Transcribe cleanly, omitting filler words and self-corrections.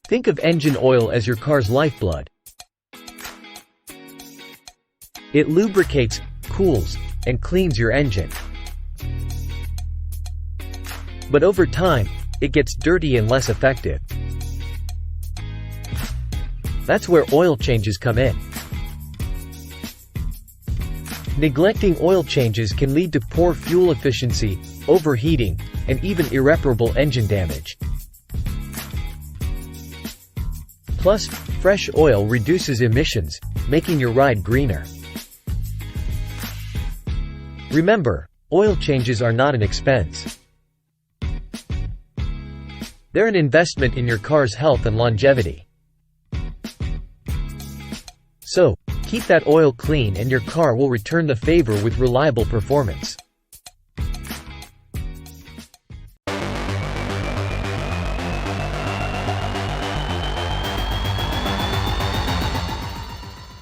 Think of engine oil as your car's lifeblood. It lubricates, cools, and cleans your engine. But over time, it gets dirty and less effective. That's where oil changes come in. Neglecting oil changes can lead to poor fuel efficiency, overheating, and even irreparable engine damage. Plus, fresh oil reduces emissions, making your ride greener. Remember, oil changes are not an expense. They're an investment in your car's health and longevity. So, keep that oil clean and your car will return the favor with reliable performance.